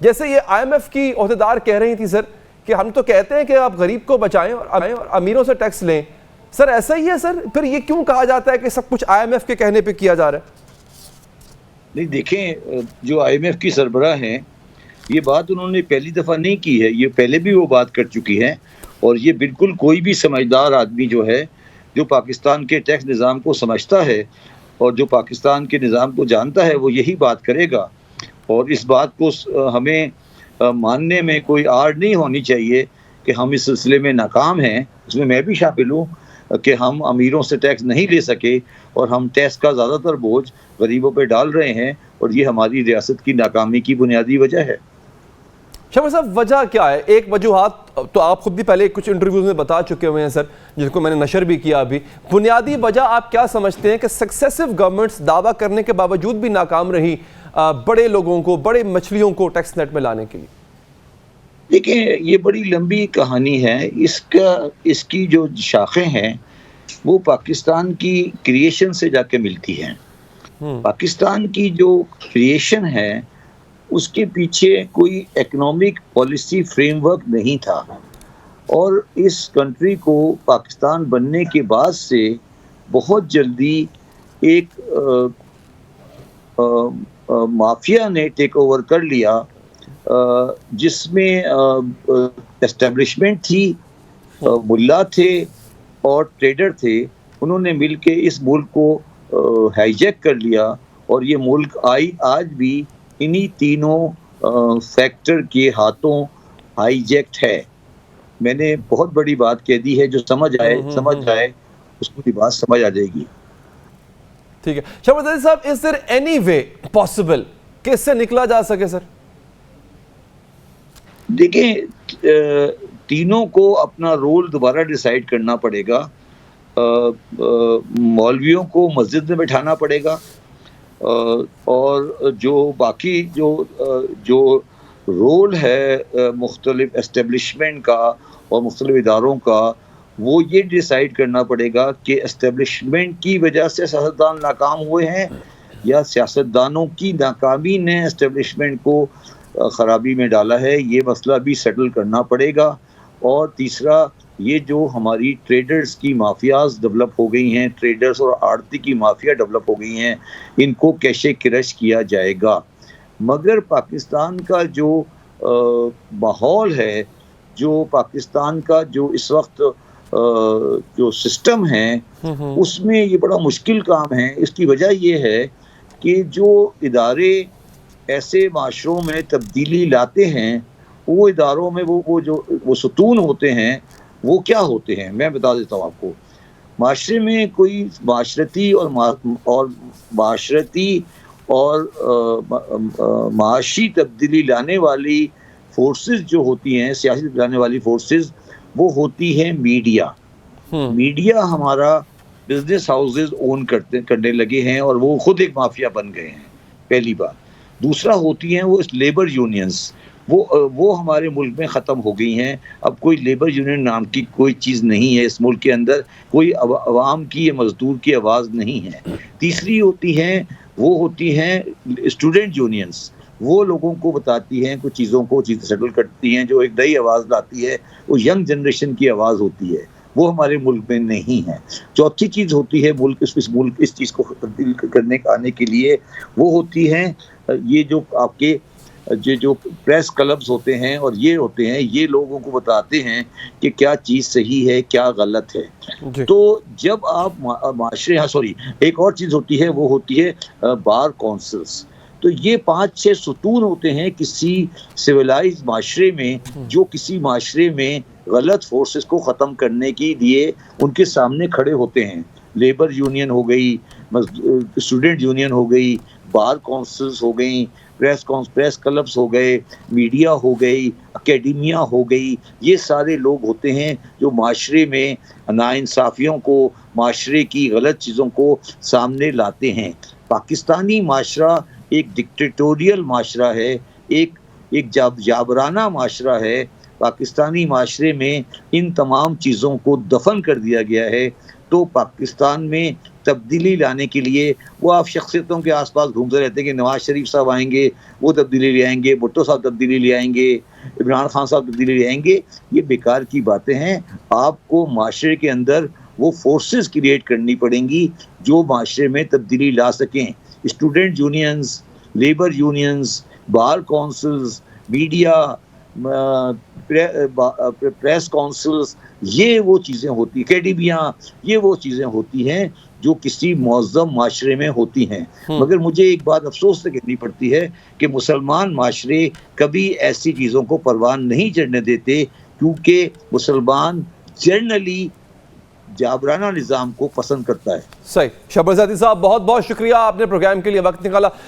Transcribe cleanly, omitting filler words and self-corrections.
جیسے یہ IMF کی عہدیدار کہہ رہی تھی سر کہ ہم تو کہتے ہیں کہ آپ غریب کو بچائیں اور امیروں سے ٹیکس لیں. سر ایسا ہی ہے سر؟ پھر یہ کیوں کہا جاتا ہے کہ سب کچھ IMF کے کہنے پہ کیا جا رہا ہے؟ نہیں دیکھیں، جو IMF کی سربراہ ہیں یہ بات انہوں نے پہلی دفعہ نہیں کی ہے، یہ پہلے بھی وہ بات کر چکی ہیں. اور یہ بالکل کوئی بھی سمجھدار آدمی جو ہے، جو پاکستان کے ٹیکس نظام کو سمجھتا ہے اور جو پاکستان کے نظام کو جانتا ہے، وہ یہی بات کرے گا. اور اس بات کو ہمیں ماننے میں کوئی آڑ نہیں ہونی چاہیے کہ ہم اس سلسلے میں ناکام ہیں. اس میں بھی شامل ہوں کہ ہم امیروں سے ٹیکس نہیں لے سکے اور ہم ٹیکس کا زیادہ تر بوجھ غریبوں پہ ڈال رہے ہیں، اور یہ ہماری ریاست کی ناکامی کی بنیادی وجہ ہے. شاہ صاحب وجہ کیا ہے؟ ایک وجوہات تو آپ خود بھی پہلے کچھ انٹرویوز میں بتا چکے ہوئے ہیں سر، جس کو میں نے نشر بھی کیا ابھی. بنیادی وجہ آپ کیا سمجھتے ہیں کہ سکسیسو گورنمنٹس دعویٰ کرنے کے باوجود بھی ناکام رہی بڑے لوگوں کو، بڑے مچھلیوں کو ٹیکس نیٹ میں لانے کے لیے؟ دیکھیں، یہ بڑی لمبی کہانی ہے. اس کی جو شاخیں ہیں وہ پاکستان کی کریشن سے جا کے ملتی ہیں. پاکستان کی جو کریشن ہے اس کے پیچھے کوئی اکنامک پالیسی فریم ورک نہیں تھا، اور اس کنٹری کو پاکستان بننے کے بعد سے بہت جلدی ایک مافیا نے ٹیک اوور کر لیا، جس میں اسٹیبلشمنٹ تھی، ملا تھے اور ٹریڈر تھے. انہوں نے مل کے اس ملک کو ہائی جیک کر لیا، اور یہ ملک آج بھی انہی تینوں فیکٹر کے ہاتھوں ہائی جیکٹ ہے. میں نے بہت بڑی بات کہہ دی ہے، جو سمجھ جائے اس کو بات سمجھ آ جائے گی. ٹھیک ہے شہباز علی صاحب، is there any way possible کہ اس سے نکلا جا سکے سر؟ دیکھیں، تینوں کو اپنا رول دوبارہ ڈیسائیڈ کرنا پڑے گا. مولویوں کو مسجد میں بٹھانا پڑے گا، اور جو باقی جو رول ہے مختلف اسٹیبلشمنٹ کا اور مختلف اداروں کا، وہ یہ ڈیسائیڈ کرنا پڑے گا کہ اسٹیبلشمنٹ کی وجہ سے سیاستدان ناکام ہوئے ہیں یا سیاستدانوں کی ناکامی نے اسٹیبلشمنٹ کو خرابی میں ڈالا ہے. یہ مسئلہ بھی سیٹل کرنا پڑے گا. اور تیسرا، یہ جو ہماری ٹریڈرز کی مافیاز ڈیولپ ہو گئی ہیں، ٹریڈرز اور آڑتی کی مافیا ڈیولپ ہو گئی ہیں، ان کو کیسے کرش کیا جائے گا. مگر پاکستان کا جو ماحول ہے، جو پاکستان کا جو اس وقت جو سسٹم ہے، اس میں یہ بڑا مشکل کام ہے. اس کی وجہ یہ ہے کہ جو ادارے ایسے معاشروں میں تبدیلی لاتے ہیں، وہ اداروں میں وہ ستون ہوتے ہیں، وہ کیا ہوتے ہیں میں بتا دیتا ہوں آپ کو. معاشرے میں کوئی معاشرتی اور معاشی تبدیلی لانے والی فورسز جو ہوتی ہیں، سیاسی لانے والی فورسز، وہ ہوتی ہے میڈیا. میڈیا ہمارا بزنس ہاؤسز اون کرنے لگے ہیں، اور وہ خود ایک مافیا بن گئے ہیں، پہلی بات. دوسرا ہوتی ہیں وہ لیبر یونینز، وہ ہمارے ملک میں ختم ہو گئی ہیں. اب کوئی لیبر یونین نام کی کوئی چیز نہیں ہے اس ملک کے اندر، کوئی عوام کی یا مزدور کی آواز نہیں ہے. تیسری ہوتی ہیں اسٹوڈنٹ یونینز. وہ لوگوں کو بتاتی ہیں کچھ چیزوں کو سیٹل کرتی ہیں، جو ایک نئی آواز لاتی ہے، وہ ینگ جنریشن کی آواز ہوتی ہے. وہ ہمارے ملک میں نہیں ہے. چوتھی چیز ہوتی ہے ملک اس چیز کو تبدیل کرنے آنے کے لیے، وہ ہوتی ہیں یہ جو آپ کے جو پریس کلبز ہوتے ہیں، اور یہ ہوتے ہیں، یہ لوگوں کو بتاتے ہیں کہ کیا چیز صحیح ہے کیا غلط ہے. تو جب آپ معاشرے ایک اور چیز ہوتی ہے، وہ ہوتی ہے بار کونسلز. تو یہ 5-6 ستون ہوتے ہیں کسی سویلائز معاشرے میں، جو کسی معاشرے میں غلط فورسز کو ختم کرنے کے لیے ان کے سامنے کھڑے ہوتے ہیں. لیبر یونین ہو گئی، اسٹوڈنٹ یونین ہو گئی، بار کونسلز ہو گئیں، پریس کلبز ہو گئے، میڈیا ہو گئی، اکیڈیمیا ہو گئی. یہ سارے لوگ ہوتے ہیں جو معاشرے میں ناانصافیوں کو، معاشرے کی غلط چیزوں کو سامنے لاتے ہیں. پاکستانی معاشرہ ایک ڈکٹیٹوریل معاشرہ ہے، ایک جابرانہ معاشرہ ہے. پاکستانی معاشرے میں ان تمام چیزوں کو دفن کر دیا گیا ہے. تو پاکستان میں تبدیلی لانے کے لیے وہ آپ شخصیتوں کے آس پاس گھومتے رہتے ہیں کہ نواز شریف صاحب آئیں گے وہ تبدیلی لے آئیں گے, بھٹو صاحب تبدیلی لے آئیں گے, عمران خان صاحب تبدیلی لے آئیں گے. یہ بیکار کی باتیں ہیں. آپ کو معاشرے کے اندر وہ فورسز کریٹ کرنی پڑیں گی جو معاشرے میں تبدیلی لا سکیں. Student unions, labour unions, bar councils, media, press councils, یہ وہ چیزیں ہوتی, اکیڈمیاں, یہ وہ چیزیں ہوتی ہیں جو کسی معظم معاشرے میں ہوتی ہیں. مگر مجھے ایک بات افسوس سے کہنی پڑتی ہے کہ مسلمان معاشرے کبھی ایسی چیزوں کو پروان نہیں چڑھنے دیتے, کیونکہ مسلمان جنرلی جابرانہ نظام کو پسند کرتا ہے. صحیح. شہباز زیدی صاحب بہت بہت شکریہ, آپ نے پروگرام کے لیے وقت نکالا.